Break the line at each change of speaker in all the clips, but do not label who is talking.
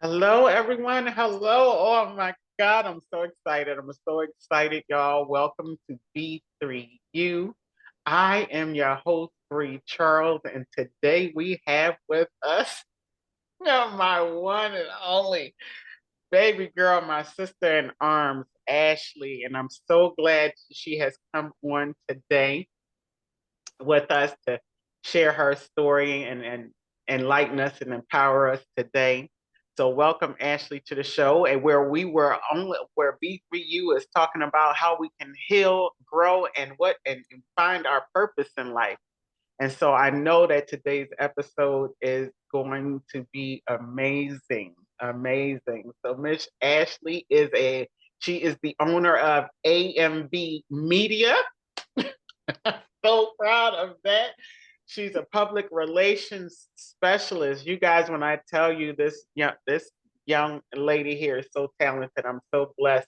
Hello, everyone. Hello. Oh my God, I'm so excited. I'm so excited, y'all. Welcome to B3U. I am your host, Bree Charles, and today we have with us my one and only baby girl, my sister in arms, Ashley. And I'm so glad she has come on today with us to share her story and enlighten us and empower us today. So welcome Ashley to the show, and where B3U is talking about how we can heal, grow, and find our purpose in life. And so I know that today's episode is going to be amazing, amazing. So Miss Ashley she is the owner of AMB Media. So proud of that. She's a public relations specialist. You guys, when I tell you this young lady here is so talented, I'm so blessed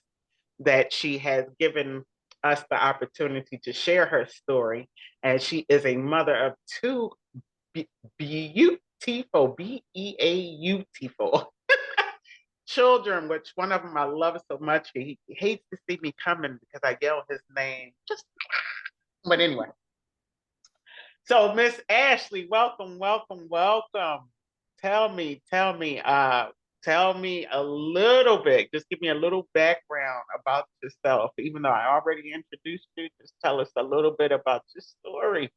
that she has given us the opportunity to share her story. And she is a mother of two beautiful, beautiful children, which one of them I love so much. He hates to see me coming because I yell his name. But anyway, so Miss Ashley, welcome, welcome, welcome. Tell me a little bit. Just give me a little background about yourself. Even though I already introduced you, just tell us a little bit about your story.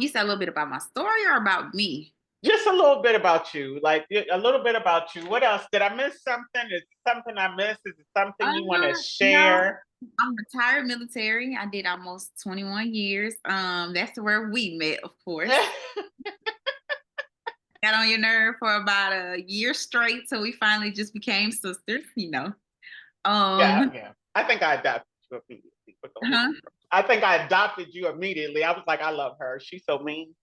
You said a little bit about my story or about me?
Just a little bit about you, like a little bit about you. What else? Did I miss something? Is it something I missed? Is it something you want to
No,
share?
I'm retired military. I did almost 21 years. That's where we met, of course. Got on your nerve for about a year straight, so we finally just became sisters.
Yeah,
Um,
yeah. I think I adopted you immediately. But go ahead.
huh?
I think I adopted you immediately. I was like, I love her. She's so mean.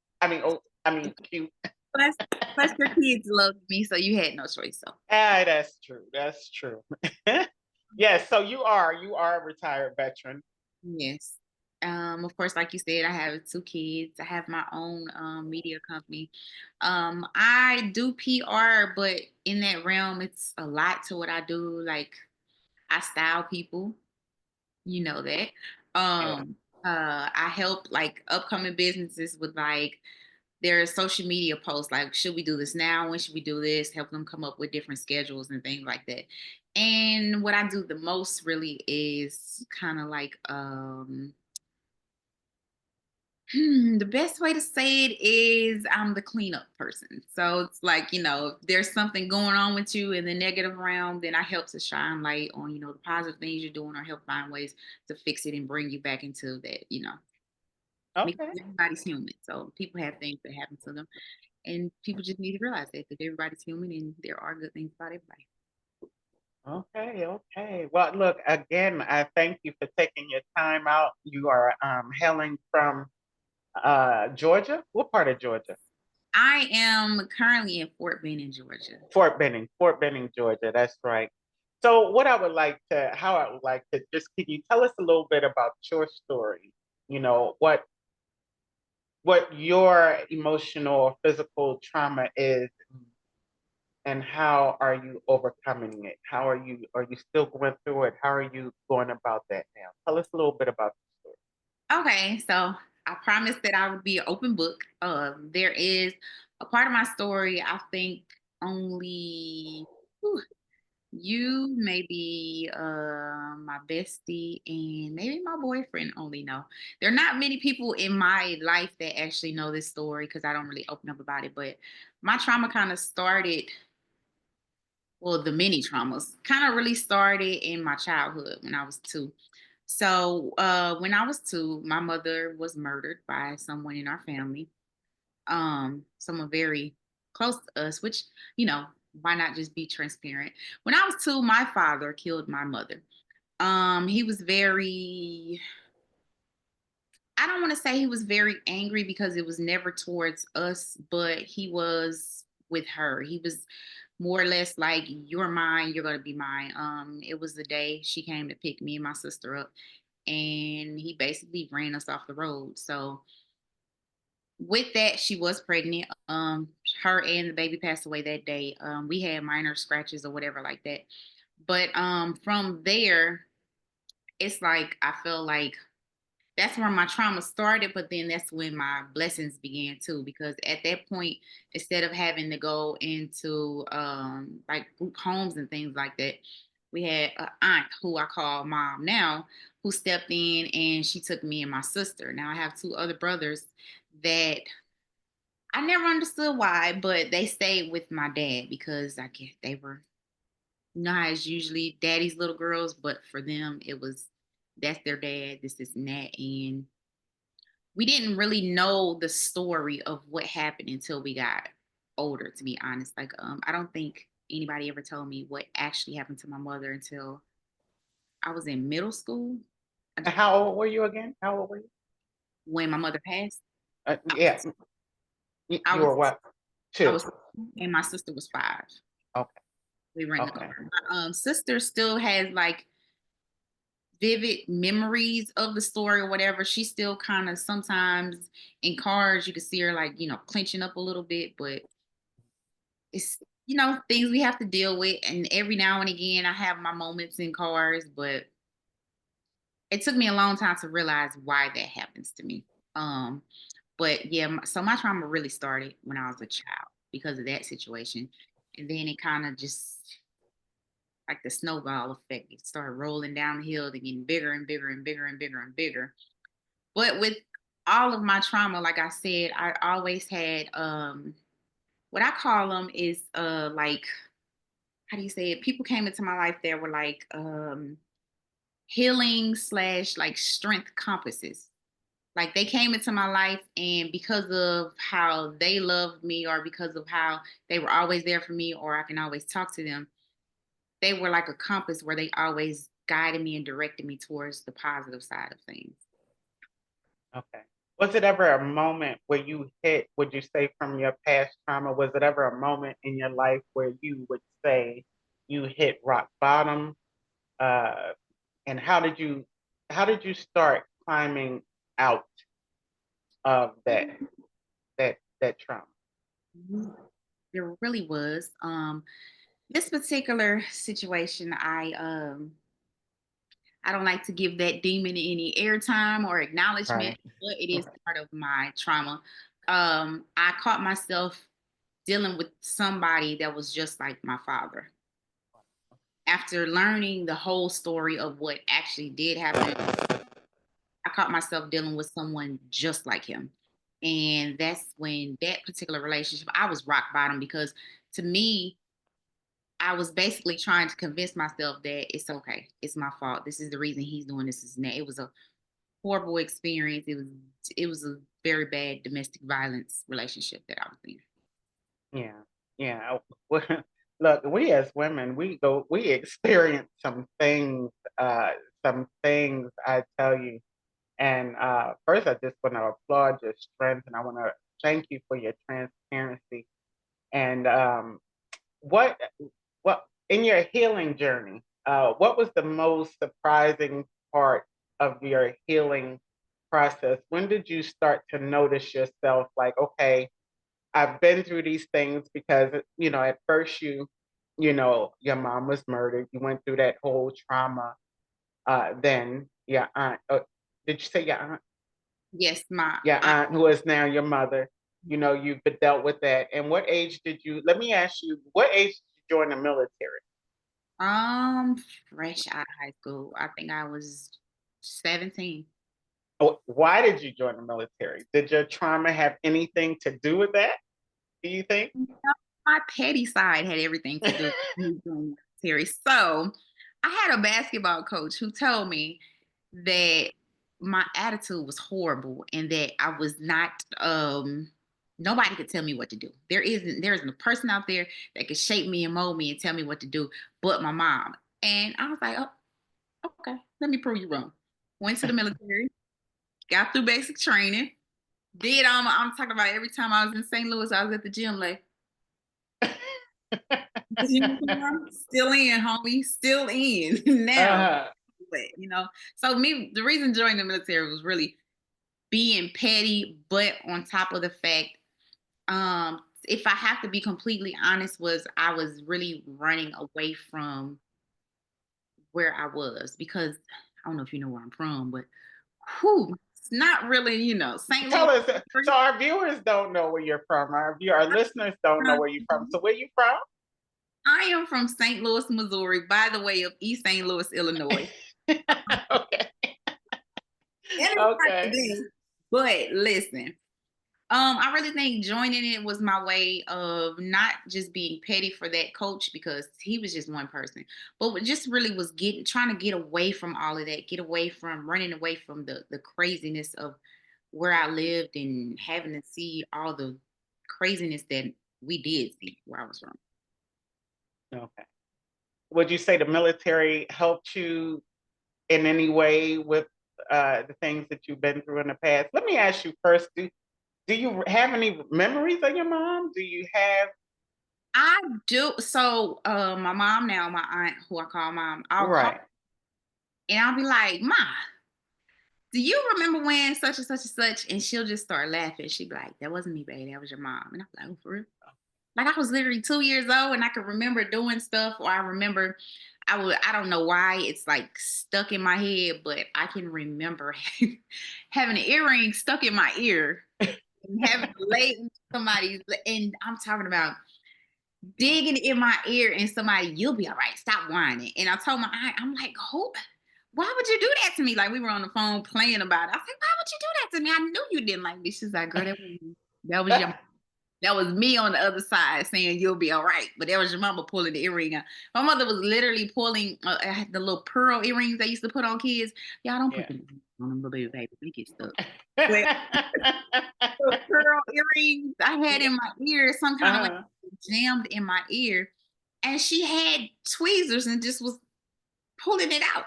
Cute.
Plus, plus your kids loved me, so you had no choice. So
Ah, that's true. That's true. Yes, so you are a retired veteran.
yes. Of course, like you said, I have two kids. I have my own media company. I do PR, but in that realm, it's a lot to what I do. Like I style people, you know that.
Yeah.
I help like upcoming businesses with like their social media posts, like should we do this now? When should we do this? Help them come up with different schedules and things like that. And what I do the most really is kind of like the best way to say it is I'm the cleanup person. So it's like, if there's something going on with you in the negative realm, then I help to shine light on, the positive things you're doing or help find ways to fix it and bring you back into that. Because
Okay.
everybody's human. So people have things that happen to them. And people just need to realize that everybody's human and there are good things about everybody.
Okay. Okay. Well, look, again, I thank you for taking your time out. You are hailing from Georgia. What part of Georgia?
I am currently in Fort Benning, Georgia.
Fort Benning, Georgia. That's right. So, how I would like to just, can you tell us a little bit about your story? You know, what your emotional or physical trauma is, and how are you overcoming it? Are you still going through it? How are you going about that now? Tell us a little bit about the
Okay, so I promised that I would be an open book. There is a part of my story I think only whew, you, maybe my bestie, and maybe my boyfriend only know. There are not many people in my life that actually know this story because I don't really open up about it. But my trauma kind of started, well, the mini traumas kind of really started in my childhood when I was two. So when I was two, my mother was murdered by someone in our family, someone very close to us, which, why not just be transparent? When I was two, my father killed my mother. He was very, I don't want to say he was very angry because it was never towards us, but he was with her. He was more or less like, you're mine, you're gonna be mine. It was the day she came to pick me and my sister up, and he basically ran us off the road. So with that, she was pregnant. Her and the baby passed away that day. We had minor scratches or whatever like that. But from there, it's like I feel like that's where my trauma started, but then that's when my blessings began too. Because at that point, instead of having to go into like group homes and things like that, we had an aunt who I call mom now, who stepped in and she took me and my sister. Now I have two other brothers that I never understood why, but they stayed with my dad because I guess they were, you know how it's usually daddy's little girls, but for them it was that's their dad, this and that. And we didn't really know the story of what happened until we got older, to be honest. Like I don't think anybody ever told me what actually happened to my mother until I was in middle school.
And how old were you again? How old were you?
When my mother passed, I
Yeah,
was I
you
was
were what?
I
Two.
was and my sister was 5.
Okay.
We were in the car.
Okay.
My sister still has like vivid memories of the story or whatever. She still kind of sometimes in cars you can see her like, clenching up a little bit, but it's things we have to deal with. And every now and again I have my moments in cars, but it took me a long time to realize why that happens to me. Um, but yeah, so my trauma really started when I was a child because of that situation. And then it kind of just like the snowball effect. It started rolling down the hill and getting bigger and bigger and bigger and bigger and bigger. But with all of my trauma, like I said, I always had what I call them is like, how do you say it? People came into my life that were like healing slash like strength compasses. Like they came into my life, and because of how they loved me, or because of how they were always there for me, or I can always talk to them, they were like a compass where they always guided me and directed me towards the positive side of things.
Okay. Was it ever a moment where you hit, would you say from your past trauma, was it ever a moment in your life where you would say you hit rock bottom? Uh, and how did you start climbing out of that trauma?
Mhm. There really was. This particular situation, I don't like to give that demon any airtime or acknowledgement,
Right.
but it is part of my trauma. I caught myself dealing with somebody that was just like my father. After learning the whole story of what actually did happen, I caught myself dealing with someone just like him. And that's when that particular relationship, I was rock bottom because to me, I was basically trying to convince myself that it's okay. It's my fault. This is the reason he's doing this. Is that it was a horrible experience. It was a very bad domestic violence relationship that I was in.
Yeah, yeah. Well, look, we as women, we experience uh, some things. I tell you. And first, I just want to applaud your strength, and I want to thank you for your transparency. And what, what in your healing journey? What was the most surprising part of your healing process? When did you start to notice yourself like, okay, I've been through these things because, at first your mom was murdered. You went through that whole trauma. Then your aunt, did you say your aunt?
Yes, my
Your aunt, who is now your mother, you've been dealt with that. And what age let me ask you, what age did you join the military?
fresh out of high school. I think I was 17.
Oh, why did you join the military? Did your trauma have anything to do with that? Do you think?
No, my petty side had everything to do with me doing military. So I had a basketball coach who told me that my attitude was horrible and that I was not nobody could tell me what to do. There isn't a person out there that could shape me and mold me and tell me what to do but my mom. And I was like, oh, okay, let me prove you wrong. Went to the military, got through basic training, did I'm talking about every time I was in St. Louis, I was at the gym like uniform, still in, homie, still in now.
uh,
But so me, the reason joining the military was really being petty, but on top of the fact, if I have to be completely honest, was I was really running away from where I was because I don't know if you know where I'm from, but whew, it's not really, St. Louis.
Tell us. So our viewers don't know where you're from. Our listeners don't know where you're from. So where you from?
I am from St. Louis, Missouri, by the way of East St. Louis, Illinois.
Okay.
And it's not
Okay.
today. But listen, I really think joining it was my way of not just being petty for that coach because he was just one person, but what just really was trying to get away from all of that, get away from running away from the craziness of where I lived and having to see all the craziness that we did see where I was from.
Okay. Would you say the military helped you in any way with the things that you've been through in the past? Let me ask you first, do you have any memories of your mom? Do you have
I do. So, my mom now, my aunt, who I call mom, I'll call
right?
and I'll be like, "Ma, do you remember when such and such and such?" And she'll just start laughing. She'd be like, "That wasn't me, baby. That was your mom." And I'm like, "Oh, for real?" Like I was literally 2 years old, and I could remember doing stuff, or I remember I don't know why it's like stuck in my head, but I can remember having an earring stuck in my ear and having to lay in somebody's, and I'm talking about digging in my ear and somebody, "You'll be all right. Stop whining." And I told my aunt, I'm like, "Who? Why would you do that to me?" Like we were on the phone playing about it. I was like, "Why would you do that to me? I knew you didn't like me." She's like, "Girl, that was me on the other side saying you'll be all right." But that was your mama pulling the earring out. My mother was literally pulling the little pearl earrings they used to put on kids. Y'all don't put
Yeah.
them on them little baby, they get stuck. But the pearl earrings I had in my ear, some kind of way
uh
jammed in my ear, and she had tweezers and just was pulling it out.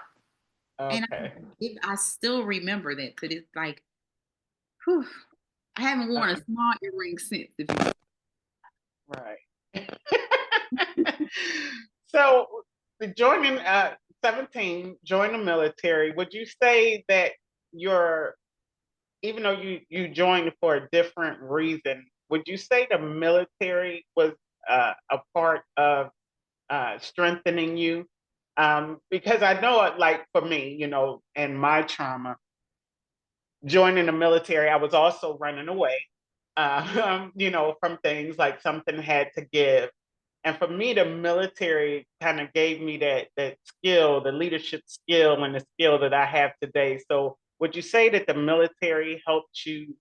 And
Okay.
I still remember that to this, like, whew, I haven't worn a
Uh,
small earring since. If you
right. So the joining 17, join the military. Would you say that you're even though you joined for a different reason, would you say the military was a part of strengthening you? Because I know, like for me, and my trauma, joining the military, I was also running away, from things like something had to give. And for me, the military kind of gave me that skill, the leadership skill, and the skill that I have today. So, would you say that the military helped you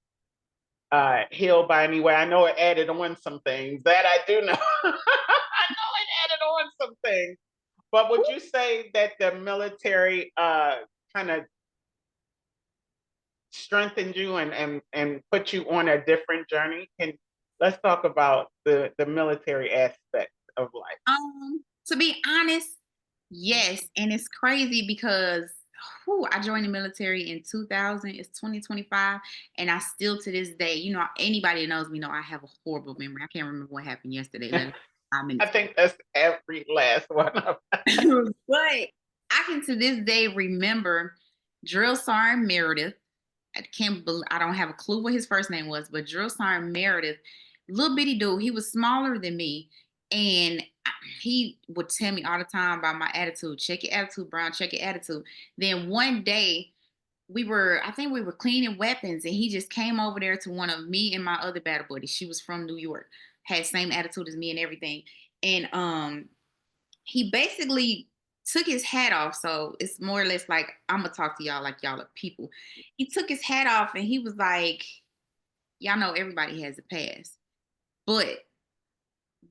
heal by any way? I know it added on some things that I do know. I know it added on some things. But would you say that the military kind of strengthened you and put you on a different journey? Let's talk about the military aspect of life.
To be honest, yes, and it's crazy because I joined the military in 2000. It's 2025, and I still to this day, anybody that knows me know I have a horrible memory. I can't remember what happened yesterday. Let alone 5 minutes
I think that's every last one of
ago. But I can to this day remember Drill Sergeant Meredith. I don't have a clue what his first name was, but Drill Sergeant Meredith, little bitty dude, he was smaller than me. And he would tell me all the time about my attitude. Check your attitude, Brown, check your attitude. Then one day I think we were cleaning weapons, and he just came over there to one of me and my other battle buddy. She was from New York, had same attitude as me and everything. And he basically took his hat off. So it's more or less like I'm gonna talk to y'all like y'all are people. He took his hat off and he was like, "Y'all know everybody has a past, but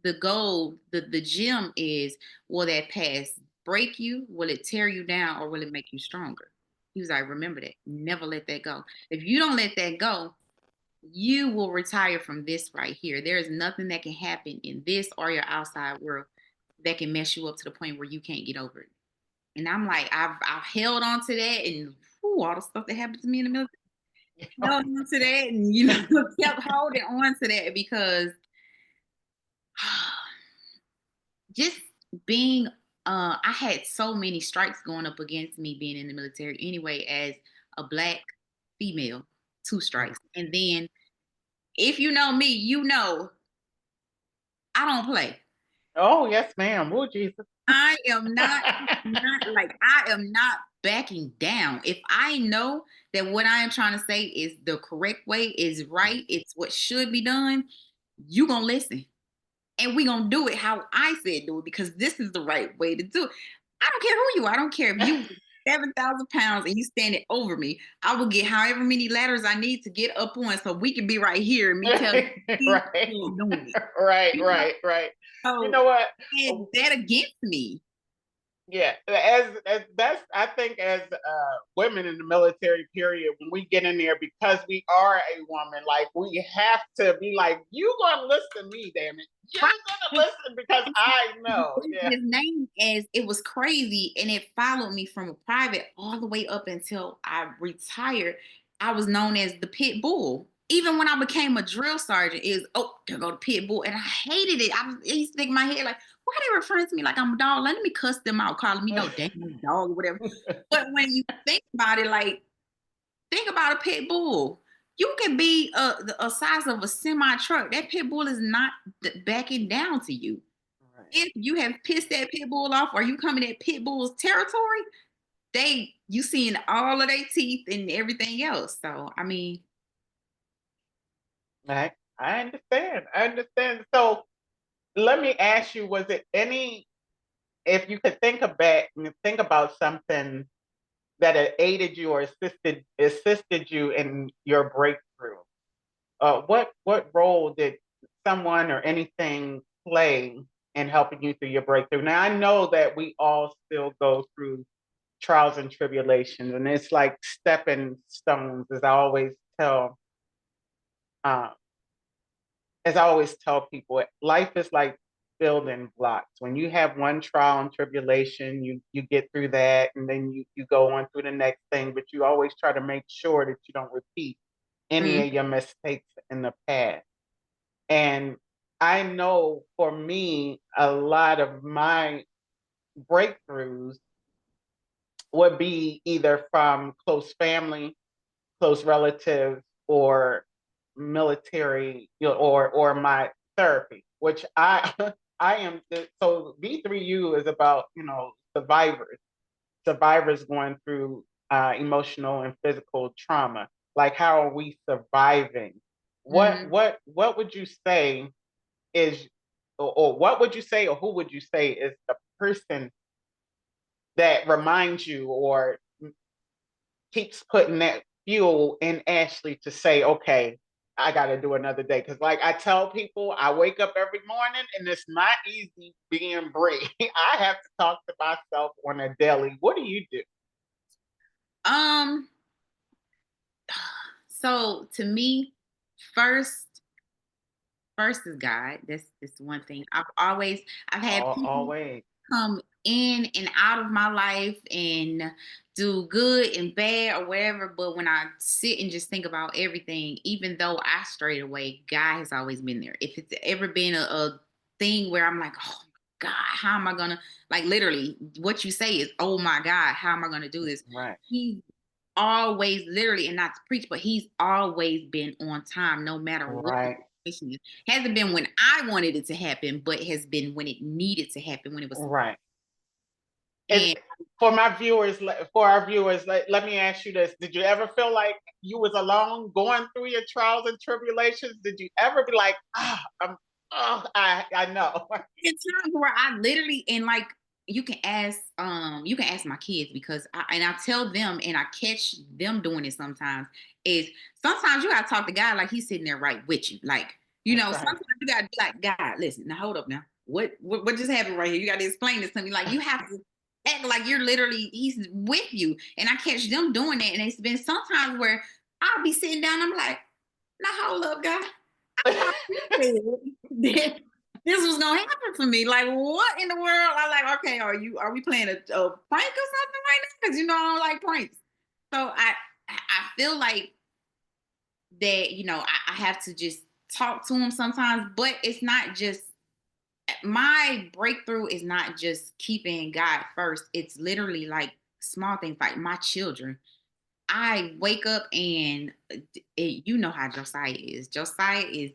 the goal, the gem is, will that past break you? Will it tear you down, or will it make you stronger?" He was like, "Remember that. Never let that go. If you don't let that go, you will retire from this right here. There is nothing that can happen in this or your outside world that can mess you up to the point where you can't get over it." And I'm like, I've held on to that, and all the stuff that happened to me in the military, held on to that, and kept holding on to that because just being I had so many strikes going up against me being in the military anyway as a black female. two strikes. And then if you know me, you know I don't play.
Oh, yes, ma'am. Oh, Jesus.
I am not backing down. If I know that what I am trying to say is the correct way, is right, it's what should be done, you gonna listen. And we gonna do it how I said do it because this is the right way to do it. I don't care who you are. I don't care if you 7,000 pounds and you standing over me. I will get however many ladders I need to get up on so we can be right here and me tell you keep
Right.
doing it.
Right,
You know?
right, right. You
So
know what?
and that against me.
Yeah, as that's I think as women in the military period, when we get in there because we are a woman, like we have to be like, you gonna listen to me, damn it. You're gonna listen because I know. Yeah.
His name as it was crazy and it followed me from a private all the way up until I retired. I was known as the pit bull. Even when I became a drill sergeant, is oh, there go the pit bull. And I hated it. It used to think in my head, like, why are they referring to me like I'm a dog? Let me cuss them out, calling me no damn dog or whatever. But when you think about it, like, think about a pit bull. You can be a size of a semi truck. That pit bull is not backing down to you.
Right.
If you have pissed that pit bull off or you come in that pit bull's territory, you seeing all of their teeth and everything else. So I mean,
I understand. I understand. So let me ask you, was it any if you could think about something that had aided you or assisted you in your breakthrough. What role did someone or anything play in helping you through your breakthrough? Now I know that we all still go through trials and tribulations, and it's like stepping stones, uh, as I always tell people, life is like building blocks. When you have one trial and tribulation, you get through that, and then you go on through the next thing. But you always try to make sure that you don't repeat any
mm,
of your mistakes in the past. And I know for me, a lot of my breakthroughs would be either from close family, close relatives, or military, or my therapy, which I I am so B3U is about survivors going through emotional and physical trauma. Like, how are we surviving? What
mhm.
what what would you say is, or what would you say, or who would you say is the person that reminds you or keeps putting that fuel in Ashley to say, okay, I got to do another day? Because, like I tell people, I wake up every morning and it's not easy being Bree. I have to talk to myself on a daily. What do you do?
Um, so to me, first, first is God. That's one thing. I've had people
Always.
come in and out of my life and do good and bad or whatever. But when I sit and just think about everything, even though I strayed away, God has always been there. If it's ever been a thing where I'm like, oh God, how am I gonna, like, literally what you say is, oh my God, how am I gonna do this?
Right.
He's always literally, and not to preach, but he's always been on time, no matter what the
Right.
situation is. Hasn't been when I wanted it to happen, but has been when it needed to happen, when it was.
Right. Is
And
for my viewers, for our viewers, let me ask you this: did you ever feel like you was alone going through your trials and tribulations? Did you ever be like, I know.
it's times where I literally, and like, you can ask my kids because I tell them and I catch them doing it sometimes, is sometimes you gotta talk to God like he's sitting there right with you. Like,
That's right.
sometimes you gotta be like, God, listen, now hold up now. What just happened right here? You gotta explain this to me. Like, you have to act like you're literally he's with you. And I catch them doing that. And it's been sometimes where I'll be sitting down, I'm like, now hold up, God. I thought you said this was gonna happen for me. Like, what in the world? I'm like, okay, are we playing a prank or something right now? Because I don't like pranks. So I feel like that, I have to just talk to him sometimes, but it's not just my breakthrough is not just keeping God first. It's literally like small things like my children. I wake up and you know how Josiah is. Josiah is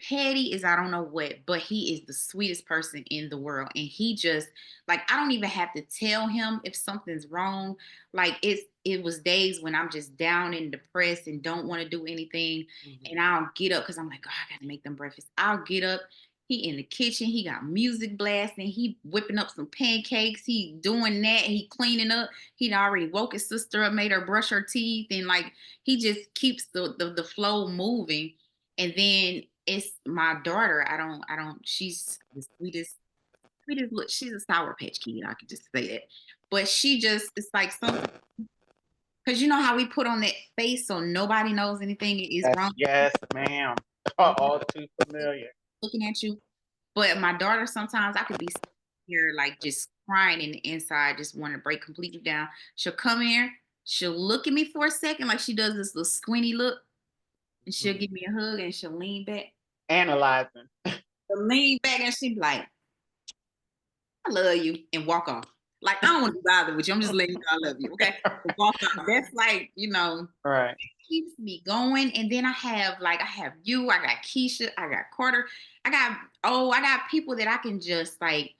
petty as I don't know what, but he is the sweetest person in the world. And he just like I don't even have to tell him if something's wrong. Like it was days when I'm just down and depressed and don't want to do anything. And I'll get up because I'm like, oh, I gotta make them breakfast. I'll get up. He in the kitchen, he got music blasting, he whipping up some pancakes, he doing that, he cleaning up. He'd already woke his sister up, made her brush her teeth, and like he just keeps the flow moving. And then it's my daughter. I don't she's the sweetest look. She's a sour patch kid. I could just say that. But she just it's like something because you know how we put on that face so nobody knows anything is
Yes,
wrong.
yes, ma'am. All too familiar.
Looking at you. But my daughter, sometimes I could be here like just crying in the inside, just want to break completely down. She'll come here, she'll look at me for a second, like she does this little squinty look, and she'll give me a hug and she'll lean back.
Analyzing.
She'll lean back and she'll be like, I love you, and walk off. Like, I don't want to bother with you. I'm just letting you know I love you. Okay. Walk off. That's like,
Right.
keeps me going. And then I have you, I got Keisha, I got Carter, I got people that I can just like,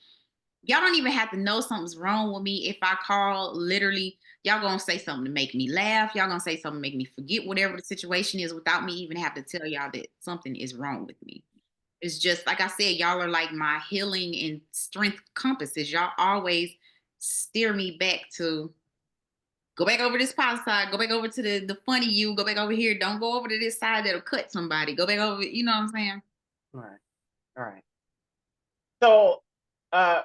y'all don't even have to know something's wrong with me. If I call, literally, y'all gonna say something to make me laugh. Y'all gonna say something to make me forget whatever the situation is without me even have to tell y'all that something is wrong with me. It's just like I said, y'all are like my healing and strength compasses. Y'all always steer me back to go back over this positive side, go back over to the funny you, go back over here. Don't go over to this side that'll cut somebody. Go back over, you know what I'm saying?
Right. Right. So, uh,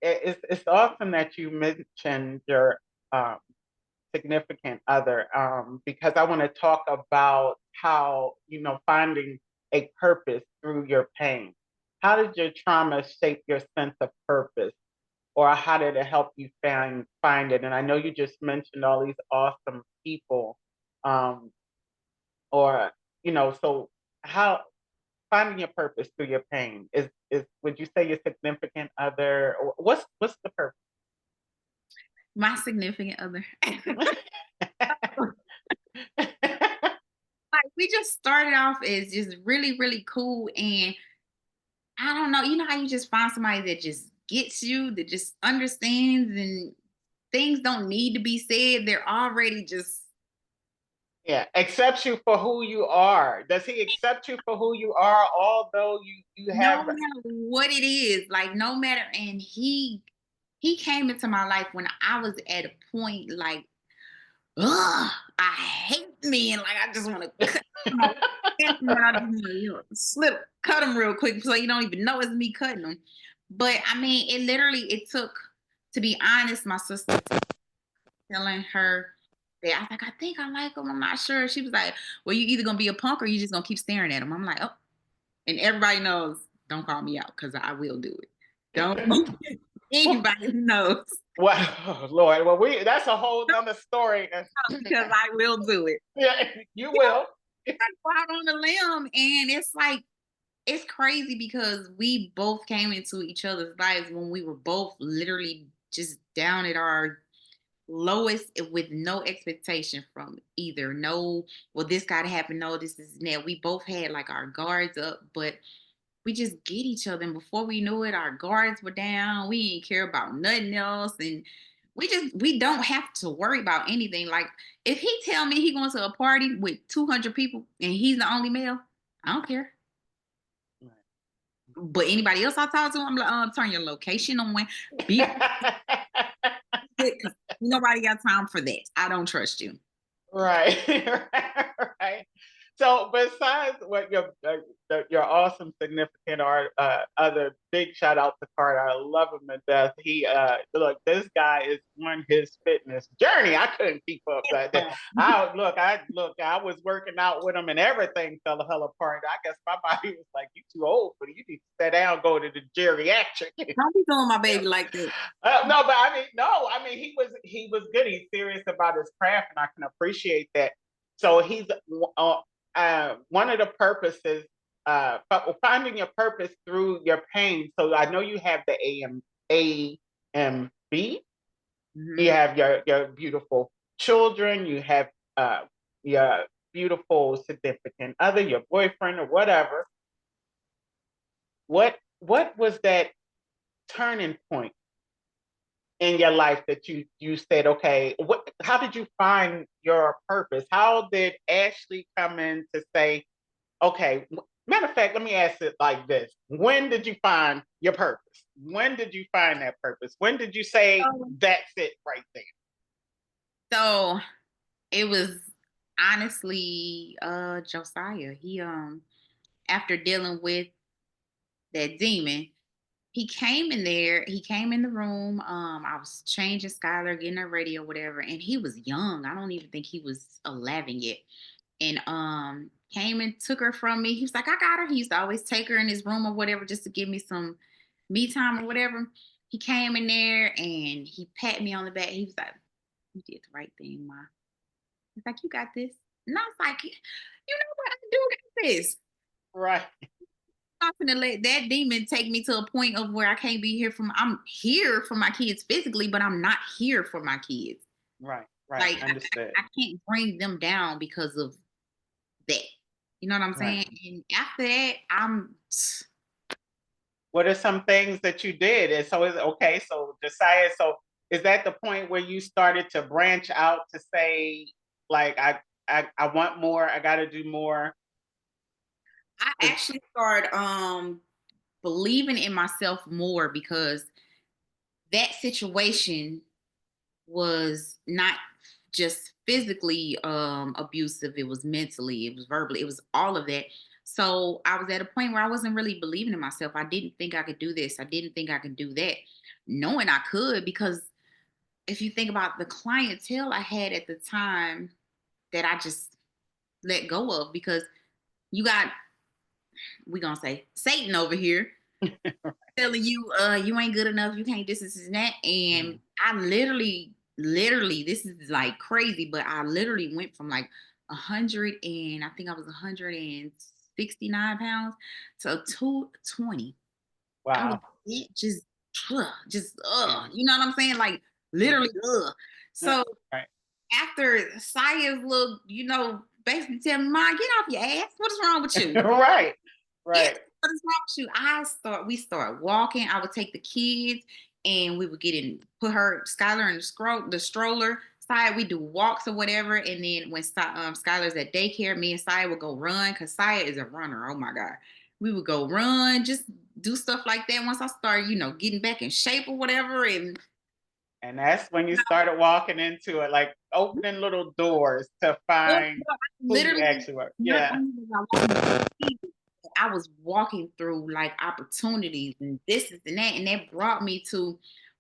it's awesome that you mentioned your um, significant other, because I want to talk about how, finding a purpose through your pain. How did your trauma shape your sense of purpose, or how did it help you find it? And I know you just mentioned all these awesome people, um, or so how finding your purpose through your pain is would you say your significant other, or what's the purpose?
My significant other. Like we just started off as just really, really cool. And I don't know, you know how you just find somebody that just gets you, that just understands and things don't need to be said. They're already just
Yeah, accepts you for who you are. Does he accept you for who you are, although you
no
have?
matter what it is, like no matter and he came into my life when I was at a point like, ugh, I hate men. Like I just want to cut him off. I just wanna, cut him real quick so you don't even know it's me cutting them. But I mean, it took, to be honest, my sister telling her that I was like, I think I like him. I'm not sure. She was like, well, you either gonna be a punk or you just gonna keep staring at him. I'm like, oh, and everybody knows, don't call me out because I will do it. Don't anybody knows
Well, Lord, well, that's a whole nother story.
because I will do it.
Yeah, you will.
I go out on the limb, and it's like it's crazy because we both came into each other's lives when we were both literally just down at our lowest with no expectation from either. No, well, this got to happen. No, this is that. We both had like our guards up, but we just get each other. And before we knew it, our guards were down. We didn't care about nothing else. And we don't have to worry about anything. Like if he tell me he going to a party with 200 people and he's the only male, I don't care. But anybody else I talk to, I'm like, turn your location on when be because nobody got time for that. I don't trust you.
Right, right. So besides what your awesome significant other, big shout out to Carter. I love him to death. He look, this guy is on his fitness journey. I couldn't keep up that day. I was working out with him and everything fell a hell apart. I guess my body was like, you too old for it. You need to sit down, go to the geriatric.
Don't be doing my baby like that.
No, but I mean, no, I mean he was good. He's serious about his craft, and I can appreciate that. So he's one of the purposes, finding your purpose through your pain. So I know you have the AMB.
Mhm.
You have your beautiful children, you have your beautiful significant other, your boyfriend or whatever. What was that turning point in your life that you said, okay, how did you find your purpose? How did Ashley come in to say, okay, matter of fact, let me ask it like this. When did you find your purpose? When did you find that purpose? When did you say that's it right there?
So it was honestly Josiah. He after dealing with that demon, he came in there, he came in the room. I was changing Skylar, getting her ready or whatever, and he was young. I don't even think he was 11 yet. And came and took her from me. He was like, I got her. He used to always take her in his room or whatever just to give me some me time or whatever. He came in there and he pat me on the back. He was like, you did the right thing, Ma. He's like, you got this. And I was like, you know what? I do got this.
Right.
I'm not gonna let that demon take me to a point of where I can't be here from. I'm here for my kids physically, but I'm not here for my kids.
Right. Right.
Like
Understood.
I can't bring them down because of that. You know what I'm
Right.
saying? And after that, I'm
What are some things that you did? And so is okay. So Josiah, so is that the point where you started to branch out to say, like, I want more, I gotta do more?
I actually started believing in myself more because that situation was not just physically abusive, it was mentally, it was verbally, it was all of that. So I was at a point where I wasn't really believing in myself. I didn't think I could do this, I didn't think I could do that, knowing I could. Because if you think about the clientele I had at the time that I just let go of, because you got, we gonna say Satan over here telling you you ain't good enough, you can't this and that. And I literally this is like crazy, but I literally went from like 100 and I think I was 169 pounds to 220. I was
Wow.
just
Yeah.
you know what I'm saying, like
Yeah.
literally
Yeah.
so
Right.
after Saya's little, basically tell me, Ma, get off your ass, what is wrong with you?
Right.
Yes,
Right.
what is wrong with you? We start walking. I would take the kids and we would put Skylar in the stroller side. We do walks or whatever. And then when Skylar's at daycare, me and Saya would go run because Saya is a runner. Oh my God. We would go run, just do stuff like that. Once I started, getting back in shape or whatever. And
And that's when you started walking into it, like opening little doors to find who you
literally,
actually were.
not
Yeah.
only was I walking, I was walking through like opportunities and this and that, and that brought me to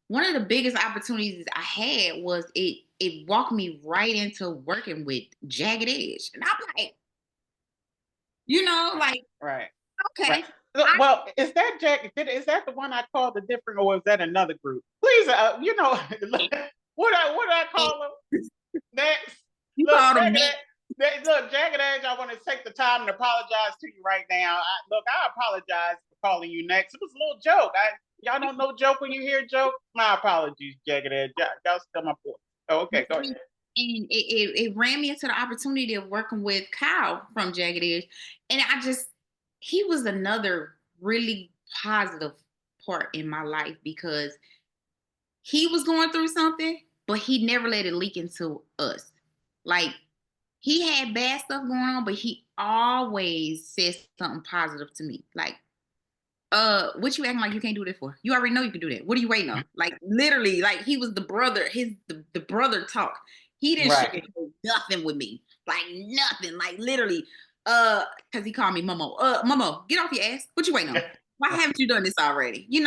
one of the biggest opportunities I had. Was it walked me right into working with Jagged Edge, and I'm like, like,
Right. Right.
okay,
Look,
I
well, is that is that the one I called a different, or is that another group? Please, what I call them next?
you
Look,
called them next.
Jagged Edge. I want to take the time to apologize to you right now. I apologize for calling you next. It was a little joke. Y'all don't know joke when you hear joke. My apologies, Jagged Edge. Y'all still my boy. Oh, okay, go ahead.
And it ran me into the opportunity of working with Kyle from Jagged Edge. And he was another really positive part in my life because he was going through something, but he never let it leak into us. Like, he had bad stuff going on, but he always said something positive to me. Like, what you acting like you can't do this for? You already know you can do that. What are you waiting on? Like, literally, like he was the brother, the brother talk. He didn't
Right.
share nothing with me. Like nothing. Like literally, because he called me Momo. Momo, get off your ass. What you waiting on? Why haven't you done this already? And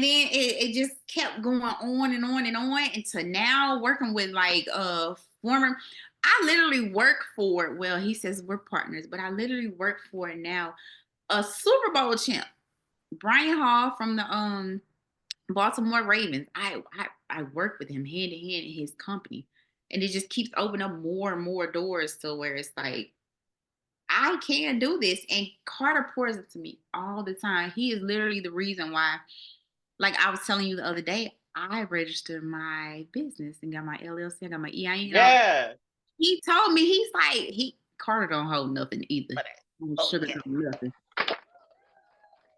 then it just kept going on and on and on until now working with like former. I literally work for, well, he says we're partners, but I literally work for now a Super Bowl champ, Brian Hall from the Baltimore Ravens. I work with him hand in hand in his company, and it just keeps opening up more and more doors to where it's like I can do this. And Carter pours it to me all the time. He is literally the reason why. Like I was telling you the other day, I registered my business and got my LLC, I got my EIN.
Yes.
He told me, he's like, Carter don't hold nothing either.
But
Sugar
okay.
nothing.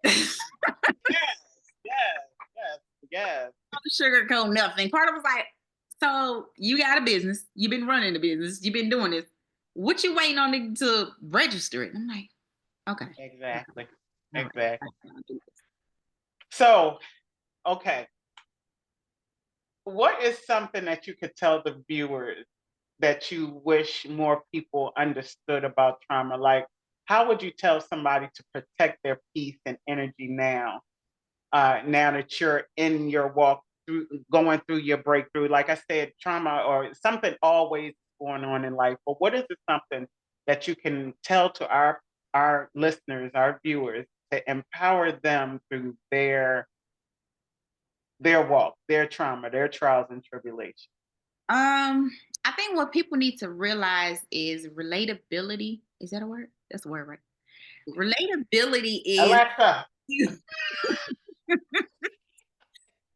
Yes, yes, yes, yes.
Sugarcoat nothing. Carter was like, so you got a business, you've been running the business, you've been doing this. What you waiting on to register it? I'm like, okay.
Exactly.
All right.
Exactly. So, okay. What is something that you could tell the viewers that you wish more people understood about trauma? Like, how would you tell somebody to protect their peace and energy now? Now that you're in your walk through, going through your breakthrough, like I said, trauma or something always going on in life. But what is it something that you can tell to our listeners, our viewers, to empower them through their walk, their trauma, their trials and tribulations?
I think what people need to realize is relatability. Is that a word? That's a word, right? Relatability is
Alexa,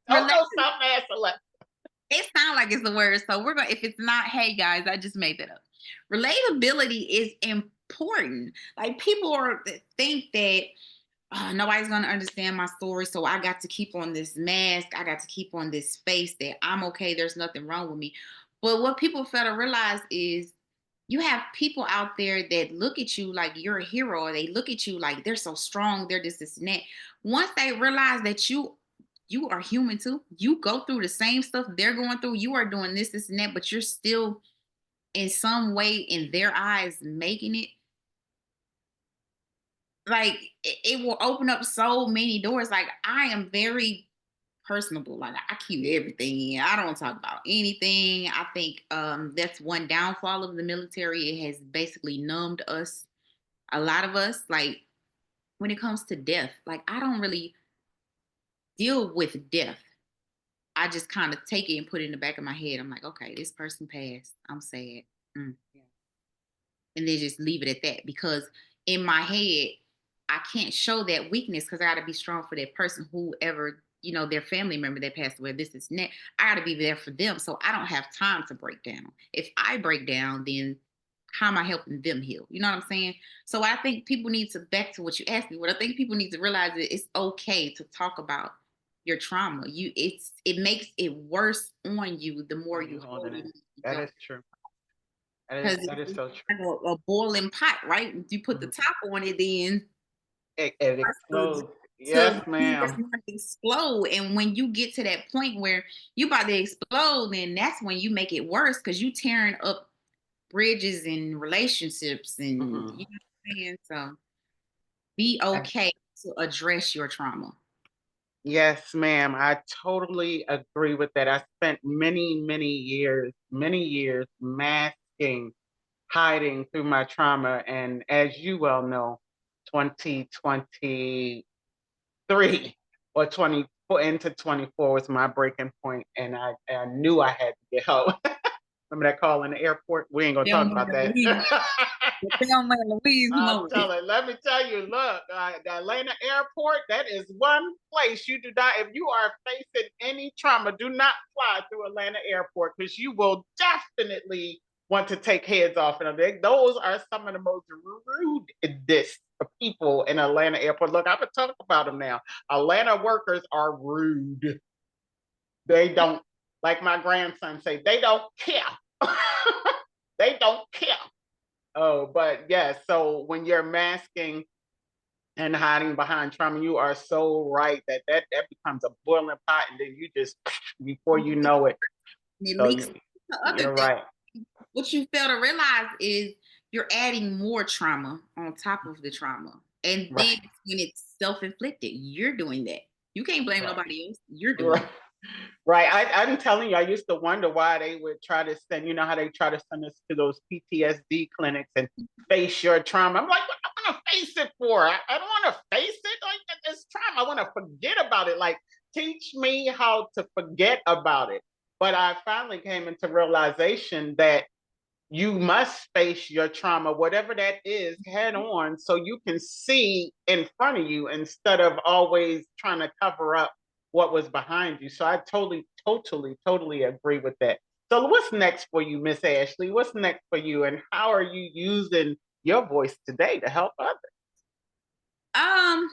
don't
relate.
know something, ask Alexa.
It sounds like it's a word, so we're gonna. If it's not, hey guys, I just made that up. Relatability is important. Like people are think that nobody's gonna understand my story, so I got to keep on this mask. I got to keep on this face that I'm okay. There's nothing wrong with me. But what people fail to realize is you have people out there that look at you like you're a hero, or they look at you like they're so strong, they're this and that. Once they realize that you are human too, you go through the same stuff they're going through, you are doing this and that, but you're still in some way in their eyes making it, like it will open up so many doors. Like I am very personable. Like I keep everything in. I don't talk about anything. I think that's one downfall of the military. It has basically numbed us, a lot of us, like when it comes to death. Like I don't really deal with death. I just kind of take it and put it in the back of my head. I'm like, okay, this person passed. I'm sad. Mm. And then just leave it at that, because in my head I can't show that weakness because I got to be strong for that person, whoever, their family member that passed away, this is net. I got to be there for them, so I don't have time to break down. If I break down, then how am I helping them heal? You know what I'm saying? So I think people need to, back to what you asked me, what I think people need to realize is it's okay to talk about your trauma. It makes it worse on you the more
You
you
holding
hold
it.
it.
That is true.
Because
That is
it's
so true.
like a boiling pot, right? If you put the
Mhm.
top on it, then
It
to
explodes. Yes, ma'am.
explode. And when you get to that point where you about to explode, then that's when you make it worse because you tearing up bridges and relationships, and
Mhm.
you know what I'm saying. So be okay to address your trauma.
Yes, ma'am. I totally agree with that. I spent many years masking, hiding through my trauma. And as you well know, 2023 or 24 into 24 was my breaking point, and I knew I had to get help. Remember that call in the airport? We ain't gonna talk
Thelma
about
and
that.
Louise. Thelma and Louise
I'm
moment.
telling. Let me tell you. Look, the Atlanta airport. That is one place you do not. If you are facing any trauma, do not fly through Atlanta airport because you will definitely want to take heads off. And those are some of the most rudest people in Atlanta airport. Look, I'm gonna talk about them now. Atlanta workers are rude. They don't, like my grandson say, they don't care. They don't care. Oh, but yes. So when you're masking and hiding behind trauma, you are so right that becomes a boiling pot, and then you just before you know it.
It
So
leaks to other
you're
things.
right.
What you fail to realize is you're adding more trauma on top of the trauma. And then
Right.
when it's self-inflicted, you're doing that. You can't blame
Right.
nobody else. You're doing
Right.
it.
Right. I'm telling you, I used to wonder why they would try to send, how they try to send us to those PTSD clinics and face your trauma. I'm like, what am I going to face it for? I don't want to face it. Like, it's trauma. I want to forget about it. Like, teach me how to forget about it. But I finally came into realization that you must face your trauma, whatever that is, head on so you can see in front of you instead of always trying to cover up what was behind you. So I totally agree with that. So what's next for you, Miss Ashley? What's next for you, and how are you using your voice today to help others?
Um,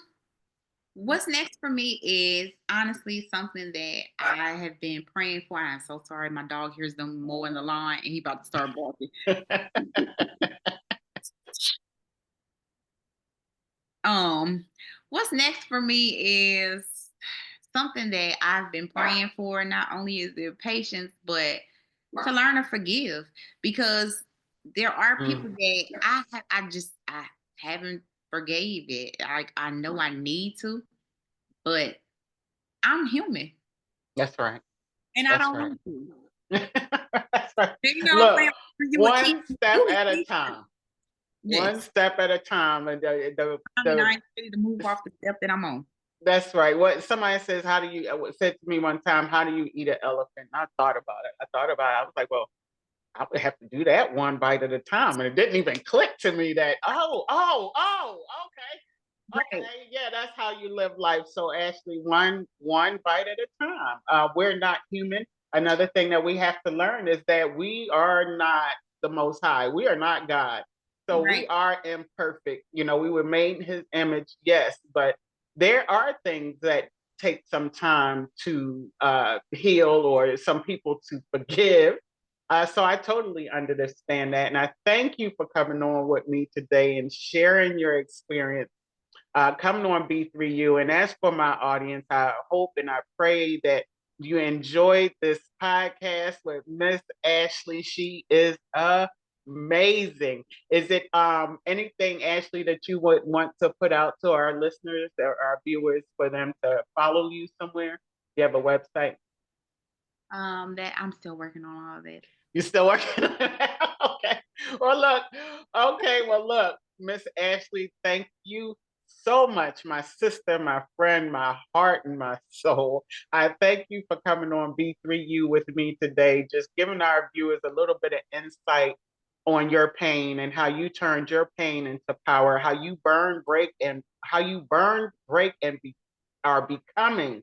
what's next for me is honestly something that I have been praying for. I'm so sorry, my dog hears them mowing the lawn and he about to start barking. Um, what's next for me is something that I've been praying for. Not only is there patience, but to learn to forgive, because there are people
Mm,
that I haven't forgave it. I know I need to, but I'm human
that's right.
and I
That's
don't
right.
want to.
That's right.
You know what I'm
Look,
saying? You a kid.
one step
You a
at a
kid.
time. One
Yes.
step at a time. And
I mean, I ain't ready to move off the step that I'm on.
that's right. What somebody says, how do you said to me one time, how do you eat an elephant? And I thought about it. I was like, well, I would have to do that one bite at a time. And it didn't even click to me that, okay.
Right.
Okay, yeah, that's how you live life. So Ashley, one bite at a time. We're not human. Another thing that we have to learn is that we are not the most high. We are not God. So we
Right.
are imperfect. You know, we were made in his image, yes, but there are things that take some time to heal, or some people to forgive. So I totally understand that. And I thank you for coming on with me today and sharing your experience coming on B3U. And as for my audience, I hope and I pray that you enjoyed this podcast with Miss Ashley. She is amazing. Is it anything, Ashley, that you would want to put out to our listeners or our viewers for them to follow you somewhere? You have a website?
That I'm still working on all of that.
You still working on that? Okay. Well, look. Okay. Well, look, Miss Ashley, thank you so much, my sister, my friend, my heart, and my soul. I thank you for coming on B3U with me today, just giving our viewers a little bit of insight on your pain and how you turned your pain into power, how you burn, break, and are becoming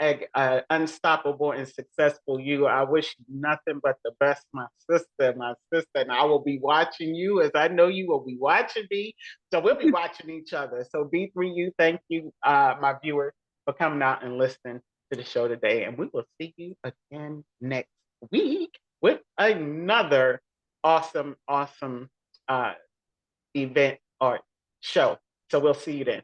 a unstoppable and successful you. I wish you nothing but the best, my sister, and I will be watching you as I know you will be watching me. So we'll be watching each other. So B3U, thank you, my viewers, for coming out and listening to the show today. And we will see you again next week with another awesome event or show. So we'll see you then.